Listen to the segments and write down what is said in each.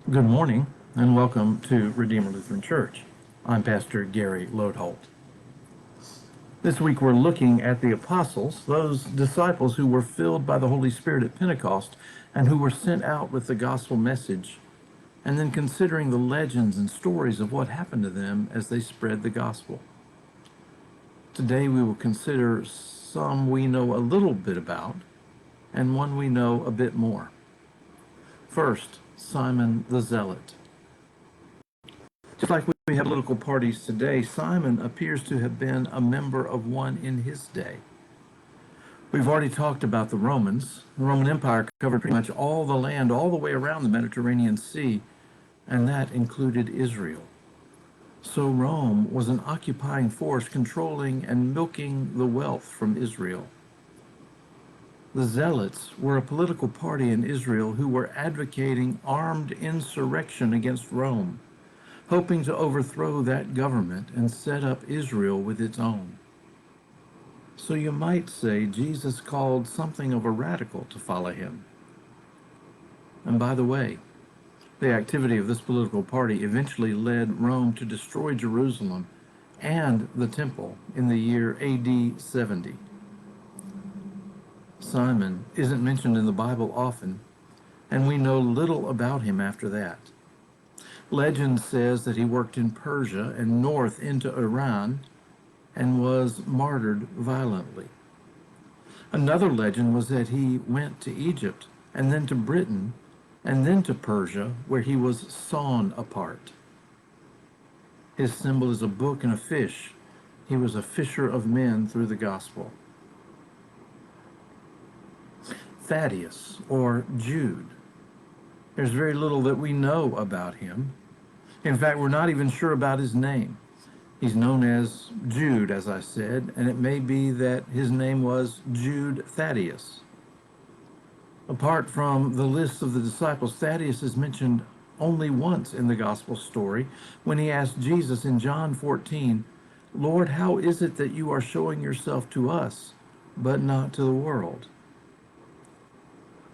Good morning and welcome to Redeemer Lutheran Church. I'm Pastor Gary Lodeholt. This week we're looking at the apostles, those disciples who were filled by the Holy Spirit at Pentecost and who were sent out with the gospel message, and then considering the legends and stories of what happened to them as they spread the gospel. Today we will consider some we know a little bit about and one we know a bit more. First, Simon the Zealot. Just like we have political parties today, Simon appears to have been a member of one in his day. We've already talked about the Romans. The Roman Empire covered pretty much all the land all the way around the Mediterranean Sea, and that included Israel. So Rome was an occupying force controlling and milking the wealth from Israel. The Zealots were a political party in Israel who were advocating armed insurrection against Rome, hoping to overthrow that government and set up Israel with its own. So you might say Jesus called something of a radical to follow him. And by the way, the activity of this political party eventually led Rome to destroy Jerusalem and the temple in the year AD 70. Simon isn't mentioned in the Bible often, and we know little about him after that. Legend says that he worked in Persia and north into Iran and was martyred violently. Another legend was that he went to Egypt and then to Britain and then to Persia, where he was sawn apart. His symbol is a book and a fish. He was a fisher of men through the gospel. Thaddeus, or Jude. There's very little that we know about him. In fact, we're not even sure about his name. He's known as Jude, as I said, and it may be that his name was Jude Thaddeus. Apart from the list of the disciples, Thaddeus is mentioned only once in the gospel story when he asked Jesus in John 14, "Lord, how is it that you are showing yourself to us, but not to the world?"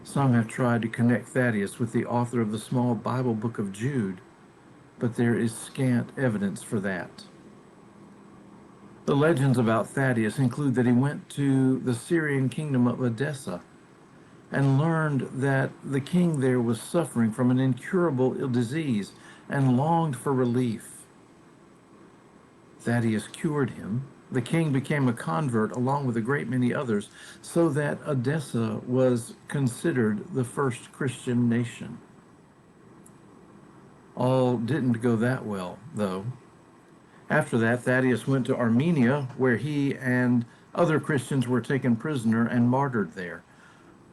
Some have tried to connect Thaddeus with the author of the small Bible book of Jude, but there is scant evidence for that. The legends about Thaddeus include that he went to the Syrian kingdom of Edessa and learned that the king there was suffering from an incurable disease and longed for relief. Thaddeus cured him. The king became a convert along with a great many others, so that Edessa was considered the first Christian nation. All didn't go that well, though. After that, Thaddeus went to Armenia, where he and other Christians were taken prisoner and martyred there,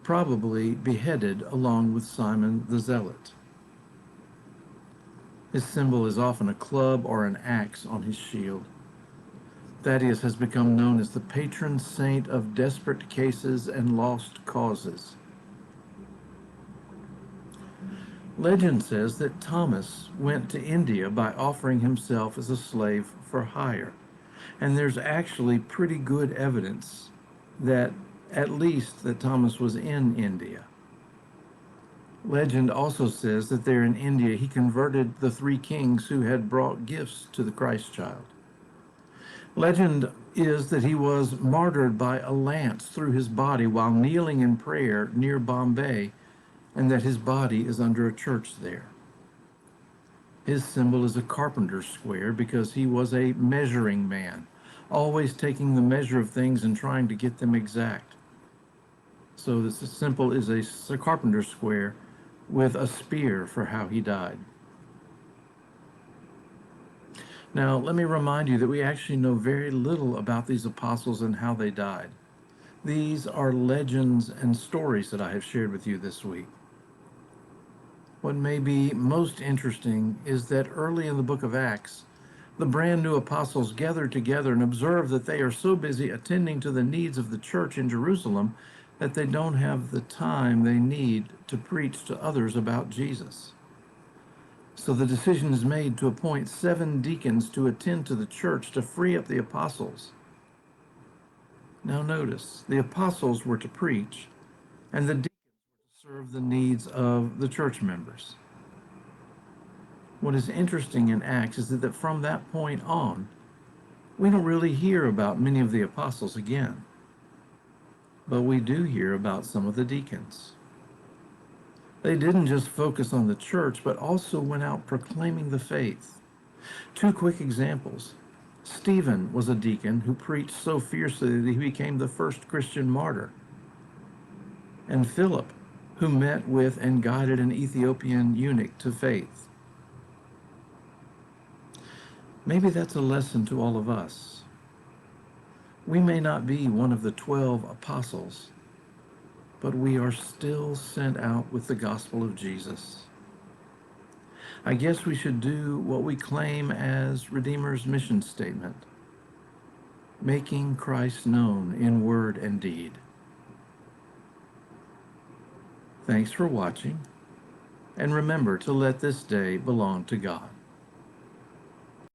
probably beheaded along with Simon the Zealot. His symbol is often a club or an axe on his shield. Thaddeus has become known as the patron saint of desperate cases and lost causes. Legend says that Thomas went to India by offering himself as a slave for hire, and there's actually pretty good evidence that at least that Thomas was in India. Legend also says that there in India he converted the three kings who had brought gifts to the Christ child. Legend is that he was martyred by a lance through his body while kneeling in prayer near Bombay, and that his body is under a church there. His symbol is a carpenter's square because he was a measuring man, always taking the measure of things and trying to get them exact. So this symbol is a carpenter's square with a spear for how he died. Now, let me remind you that we actually know very little about these apostles and how they died. These are legends and stories that I have shared with you this week. What may be most interesting is that early in the book of Acts, the brand new apostles gather together and observe that they are so busy attending to the needs of the church in Jerusalem that they don't have the time they need to preach to others about Jesus. So the decision is made to appoint 7 deacons to attend to the church to free up the apostles. Now notice, the apostles were to preach, and the deacons were to serve the needs of the church members. What is interesting in Acts is that from that point on, we don't really hear about many of the apostles again, but we do hear about some of the deacons. They didn't just focus on the church, but also went out proclaiming the faith. Two quick examples. Stephen was a deacon who preached so fiercely that he became the first Christian martyr. And Philip, who met with and guided an Ethiopian eunuch to faith. Maybe that's a lesson to all of us. We may not be one of the 12 apostles, but we are still sent out with the gospel of Jesus. I guess we should do what we claim as Redeemer's mission statement, making Christ known in word and deed. Thanks for watching, and remember to let this day belong to God.